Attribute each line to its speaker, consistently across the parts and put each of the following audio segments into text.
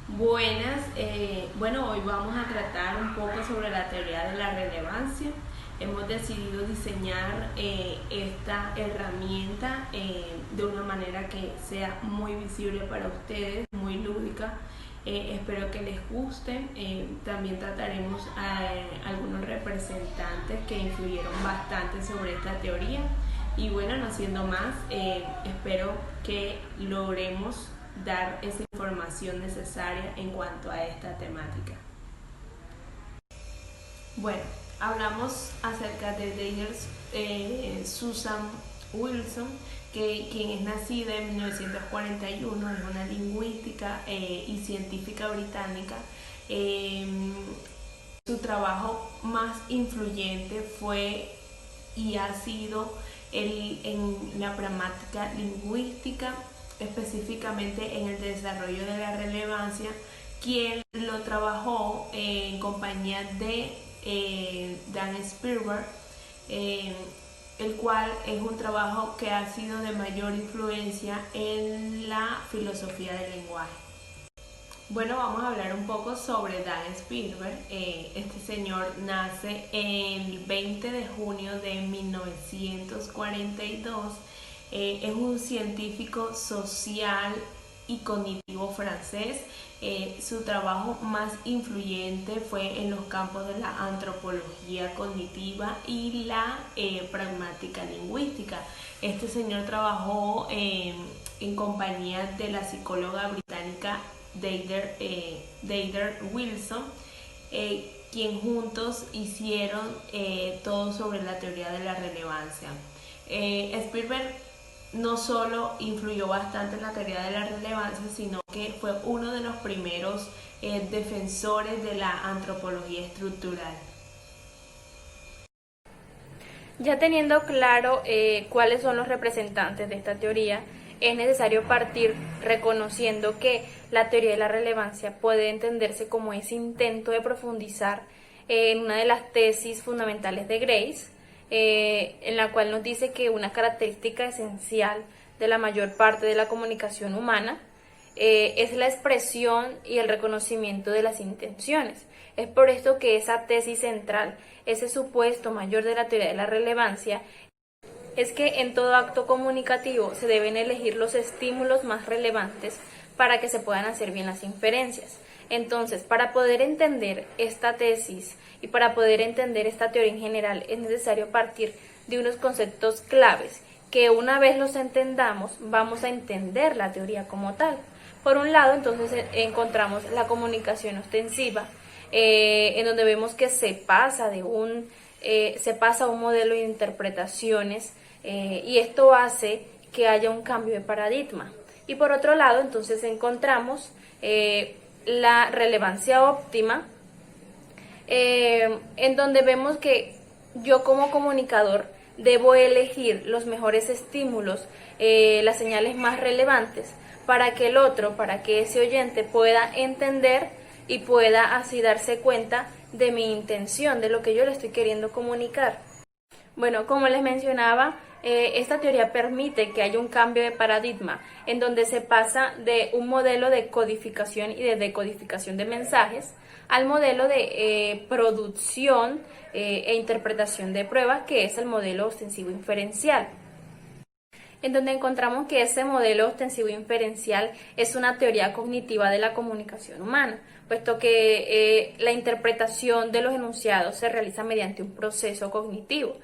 Speaker 1: Buenas, bueno, hoy vamos a tratar un poco sobre la teoría de la relevancia. Hemos decidido diseñar esta herramienta de una manera que sea muy visible para ustedes, muy lúdica. Espero que les guste. También trataremos algunos representantes que influyeron bastante sobre esta teoría. Y bueno, no siendo más, espero que logremos dar esa información necesaria en cuanto a esta temática. Bueno, hablamos acerca de Susan Wilson, quien es nacida en 1941, es una lingüística y científica británica. Eh, Su trabajo más influyente fue y ha sido en la pragmática lingüística, específicamente en el desarrollo de la relevancia, quien lo trabajó en compañía de Dan Spielberg, eh, el cual es un trabajo que ha sido de mayor influencia en la filosofía del lenguaje. Bueno, vamos a hablar un poco sobre Dan Spielberg. Este señor nace el 20 de junio de 1942. Es un científico social y cognitivo francés. Su trabajo más influyente fue en los campos de la antropología cognitiva y la pragmática lingüística. Este señor trabajó en compañía de la psicóloga británica Deirdre Wilson, quien juntos hicieron todo sobre la teoría de la relevancia. Spielberg no solo influyó bastante en la teoría de la relevancia, sino que fue uno de los primeros defensores de la antropología estructural.
Speaker 2: Ya teniendo claro cuáles son los representantes de esta teoría, es necesario partir reconociendo que la teoría de la relevancia puede entenderse como ese intento de profundizar en una de las tesis fundamentales de Grace, en la cual nos dice que una característica esencial de la mayor parte de la comunicación humana es la expresión y el reconocimiento de las intenciones. Es por esto que esa tesis central, ese supuesto mayor de la teoría de la relevancia, es que en todo acto comunicativo se deben elegir los estímulos más relevantes para que se puedan hacer bien las inferencias. Entonces, para poder entender esta tesis y para poder entender esta teoría en general, es necesario partir de unos conceptos claves que una vez los entendamos, vamos a entender la teoría como tal. Por un lado, entonces encontramos la comunicación ostensiva, en donde vemos que se pasa a un modelo de interpretaciones, y esto hace que haya un cambio de paradigma. Y por otro lado, entonces encontramos la relevancia óptima, en donde vemos que yo como comunicador debo elegir los mejores estímulos, las señales más relevantes para que el otro, para que ese oyente pueda entender y pueda así darse cuenta de mi intención, de lo que yo le estoy queriendo comunicar. Bueno, como les mencionaba, esta teoría permite que haya un cambio de paradigma en donde se pasa de un modelo de codificación y de decodificación de mensajes al modelo de producción e interpretación de pruebas, que es el modelo ostensivo inferencial, en donde encontramos que ese modelo ostensivo inferencial es una teoría cognitiva de la comunicación humana, puesto que la interpretación de los enunciados se realiza mediante un proceso cognitivo.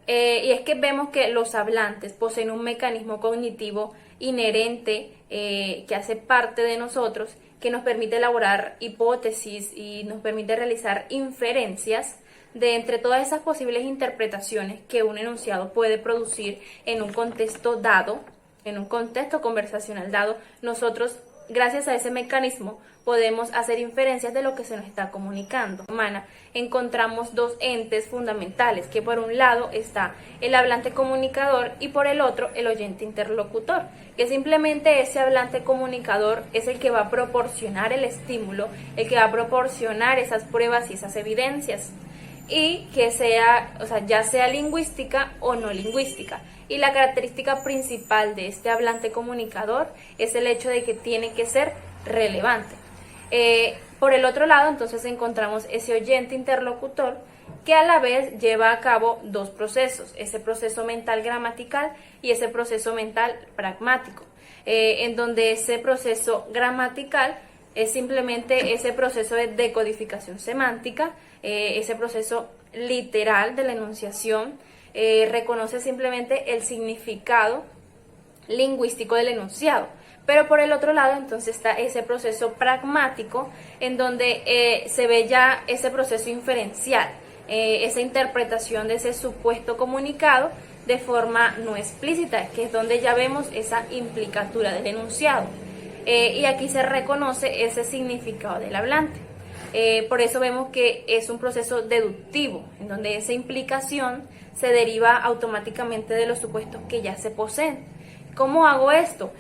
Speaker 2: Y es que vemos que los hablantes poseen un mecanismo cognitivo inherente, que hace parte de nosotros, que nos permite elaborar hipótesis y nos permite realizar inferencias de entre todas esas posibles interpretaciones que un enunciado puede producir en un contexto dado, en un contexto conversacional dado. Nosotros, gracias a ese mecanismo, podemos hacer inferencias de lo que se nos está comunicando. Humana, encontramos dos entes fundamentales, que por un lado está el hablante comunicador y por el otro el oyente interlocutor, que simplemente ese hablante comunicador es el que va a proporcionar el estímulo, el que va a proporcionar esas pruebas y esas evidencias, y que sea, ya sea lingüística o no lingüística. Y la característica principal de este hablante comunicador es el hecho de que tiene que ser relevante. Por el otro lado, entonces encontramos ese oyente interlocutor que a la vez lleva a cabo dos procesos, ese proceso mental gramatical y ese proceso mental pragmático, en donde ese proceso gramatical es simplemente ese proceso de decodificación semántica, ese proceso literal de la enunciación, reconoce simplemente el significado lingüístico del enunciado. Pero por el otro lado, entonces está ese proceso pragmático, en donde se ve ya ese proceso inferencial, esa interpretación de ese supuesto comunicado de forma no explícita, que es donde ya vemos esa implicatura del enunciado. Y aquí se reconoce ese significado del hablante. Por eso vemos que es un proceso deductivo, en donde esa implicación se deriva automáticamente de los supuestos que ya se poseen. ¿Cómo hago esto?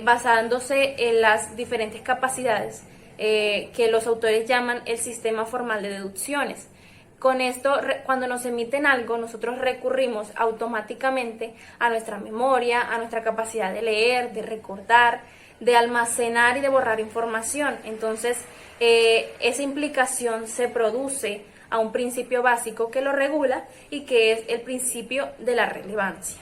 Speaker 2: Basándose en las diferentes capacidades que los autores llaman el sistema formal de deducciones. Con esto, cuando nos emiten algo, nosotros recurrimos automáticamente a nuestra memoria, a nuestra capacidad de leer, de recordar, de almacenar y de borrar información. Entonces, esa implicación se produce a un principio básico que lo regula y que es el principio de la relevancia.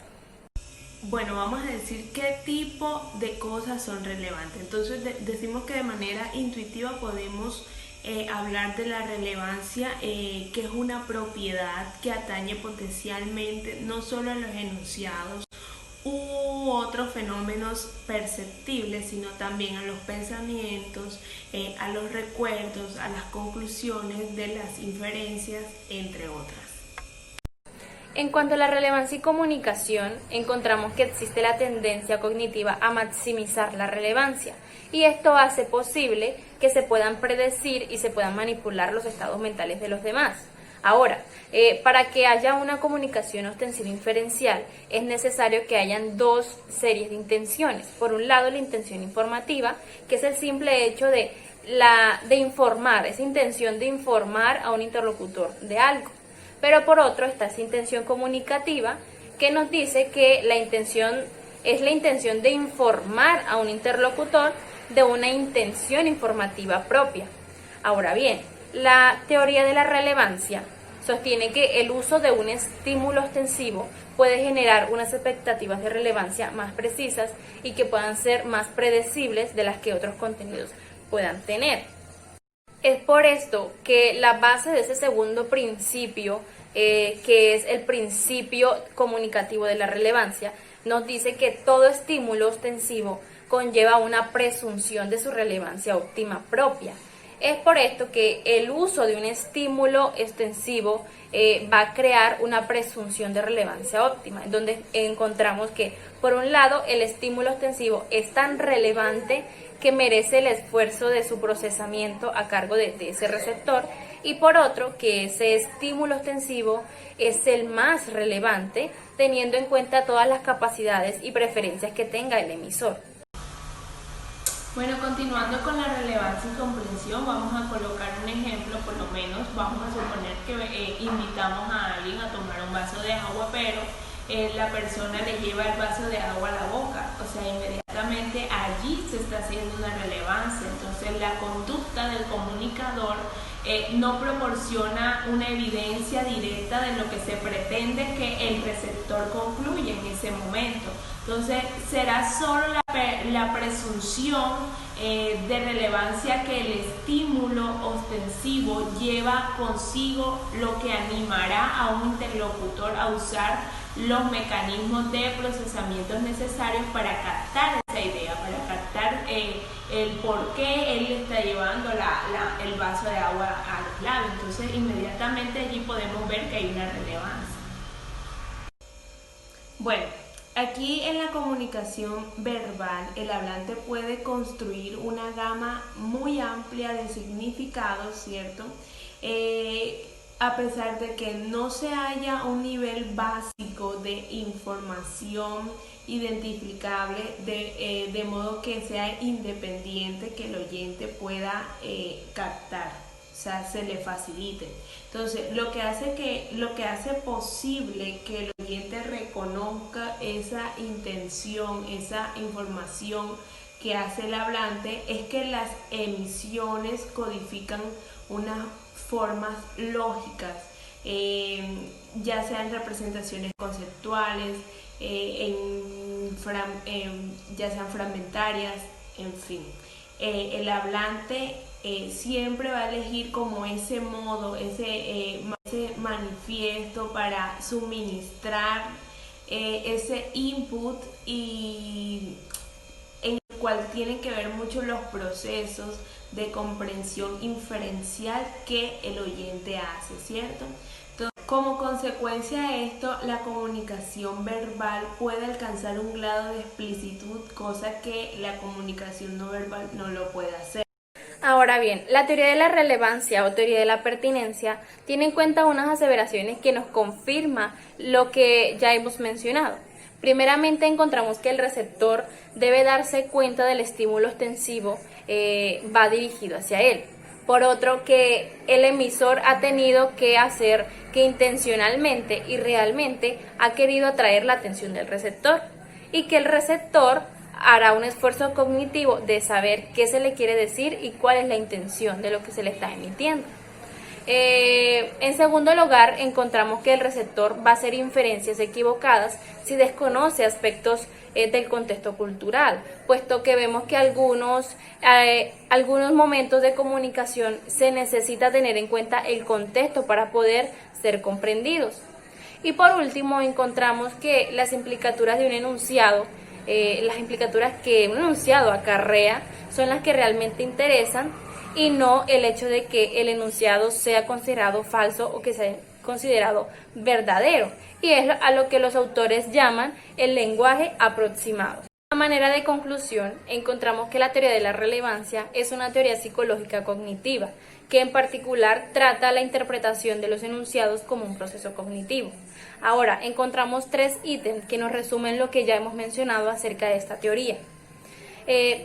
Speaker 1: Bueno, vamos a decir qué tipo de cosas son relevantes. Entonces decimos que de manera intuitiva podemos hablar de la relevancia, que es una propiedad que atañe potencialmente no solo a los enunciados u otros fenómenos perceptibles, sino también a los pensamientos, a los recuerdos, a las conclusiones de las inferencias, entre otras.
Speaker 2: En cuanto a la relevancia y comunicación, encontramos que existe la tendencia cognitiva a maximizar la relevancia, y esto hace posible que se puedan predecir y se puedan manipular los estados mentales de los demás. Ahora, para que haya una comunicación ostensiva inferencial, es necesario que hayan dos series de intenciones. Por un lado, la intención informativa, que es el simple hecho de informar, esa intención de informar a un interlocutor de algo. Pero por otro está esa intención comunicativa, que nos dice que la intención es la intención de informar a un interlocutor de una intención informativa propia. Ahora bien, la teoría de la relevancia sostiene que el uso de un estímulo ostensivo puede generar unas expectativas de relevancia más precisas y que puedan ser más predecibles de las que otros contenidos puedan tener. Es por esto que la base de ese segundo principio, que es el principio comunicativo de la relevancia, nos dice que todo estímulo ostensivo conlleva una presunción de su relevancia óptima propia. Es por esto que el uso de un estímulo extensivo va a crear una presunción de relevancia óptima, en donde encontramos que, por un lado, el estímulo extensivo es tan relevante que merece el esfuerzo de su procesamiento a cargo de ese receptor, y por otro, que ese estímulo extensivo es el más relevante, teniendo en cuenta todas las capacidades y preferencias que tenga el emisor.
Speaker 1: Bueno, continuando con la relevancia y comprensión, vamos a colocar un ejemplo. Por lo menos vamos a suponer que invitamos a alguien a tomar un vaso de agua, pero la persona le lleva el vaso de agua a la boca, o sea, inmediatamente allí se está haciendo una relevancia. Entonces la conducta del comunicador no proporciona una evidencia directa de lo que se pretende que el receptor concluya en ese momento. Entonces será solo la presunción de relevancia que el estímulo ostensivo lleva consigo, lo que animará a un interlocutor a usar los mecanismos de procesamiento necesarios para captar esa idea, para captar el por qué él está llevando el vaso de agua a los labios. Entonces inmediatamente allí podemos ver que hay una relevancia. Bueno, aquí en la comunicación verbal, el hablante puede construir una gama muy amplia de significados, ¿cierto? A pesar de que no se haya un nivel básico de información identificable, de modo que sea independiente, que el oyente pueda captar, o sea, se le facilite. Entonces, lo que hace posible que el oyente reconozca esa intención, esa información que hace el hablante es que las emisiones codifican unas formas lógicas, ya sean representaciones conceptuales, ya sean fragmentarias, en fin. El hablante siempre va a elegir como ese modo, ese manifiesto para suministrar ese input, y en el cual tienen que ver mucho los procesos de comprensión inferencial que el oyente hace, ¿cierto? Entonces, como consecuencia de esto, la comunicación verbal puede alcanzar un grado de explicitud, cosa que la comunicación no verbal no lo puede hacer.
Speaker 2: Ahora bien, la teoría de la relevancia o teoría de la pertinencia tiene en cuenta unas aseveraciones que nos confirma lo que ya hemos mencionado. Primeramente encontramos que el receptor debe darse cuenta del estímulo ostensivo va dirigido hacia él. Por otro, que el emisor ha tenido que hacer que intencionalmente y realmente ha querido atraer la atención del receptor, y que el receptor hará un esfuerzo cognitivo de saber qué se le quiere decir y cuál es la intención de lo que se le está emitiendo. En segundo lugar, encontramos que el receptor va a hacer inferencias equivocadas si desconoce aspectos del contexto cultural, puesto que vemos que algunos momentos de comunicación se necesita tener en cuenta el contexto para poder ser comprendidos. Y por último, encontramos que las implicaturas de un enunciado, las implicaturas que un enunciado acarrea, son las que realmente interesan, y no el hecho de que el enunciado sea considerado falso o que sea considerado verdadero, y es a lo que los autores llaman el lenguaje aproximado. De manera de conclusión, encontramos que la teoría de la relevancia es una teoría psicológica cognitiva, que en particular trata la interpretación de los enunciados como un proceso cognitivo. Ahora, encontramos 3 ítems que nos resumen lo que ya hemos mencionado acerca de esta teoría.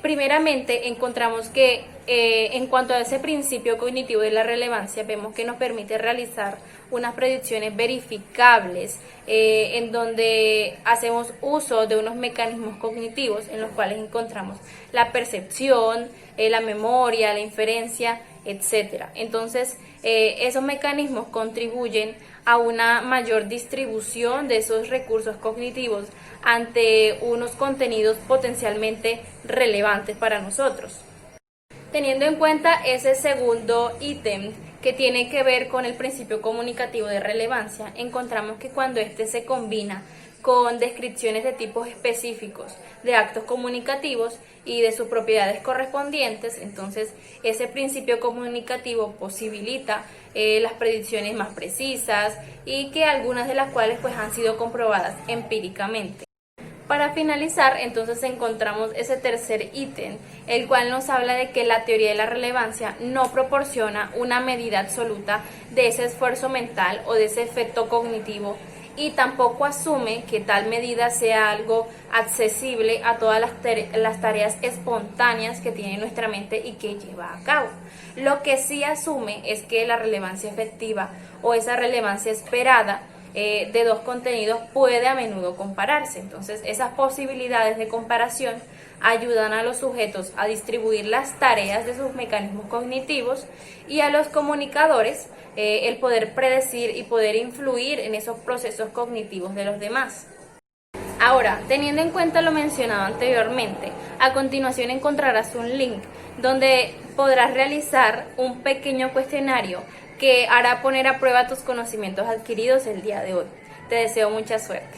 Speaker 2: Primeramente, encontramos que en cuanto a ese principio cognitivo de la relevancia, vemos que nos permite realizar unas predicciones verificables, en donde hacemos uso de unos mecanismos cognitivos en los cuales encontramos la percepción, la memoria, la inferencia, etc. Entonces, esos mecanismos contribuyen a una mayor distribución de esos recursos cognitivos ante unos contenidos potencialmente relevantes para nosotros. Teniendo en cuenta ese segundo ítem que tiene que ver con el principio comunicativo de relevancia, encontramos que cuando este se combina con descripciones de tipos específicos de actos comunicativos y de sus propiedades correspondientes, entonces ese principio comunicativo posibilita las predicciones más precisas, y que algunas de las cuales pues han sido comprobadas empíricamente. Para finalizar, entonces encontramos ese tercer ítem, el cual nos habla de que la teoría de la relevancia no proporciona una medida absoluta de ese esfuerzo mental o de ese efecto cognitivo, y tampoco asume que tal medida sea algo accesible a todas las tareas espontáneas que tiene nuestra mente y que lleva a cabo. Lo que sí asume es que la relevancia efectiva o esa relevancia esperada de dos contenidos puede a menudo compararse. Entonces, esas posibilidades de comparación ayudan a los sujetos a distribuir las tareas de sus mecanismos cognitivos, y a los comunicadores el poder predecir y poder influir en esos procesos cognitivos de los demás. Ahora, teniendo en cuenta lo mencionado anteriormente, a continuación encontrarás un link donde podrás realizar un pequeño cuestionario que hará poner a prueba tus conocimientos adquiridos el día de hoy. Te deseo mucha suerte.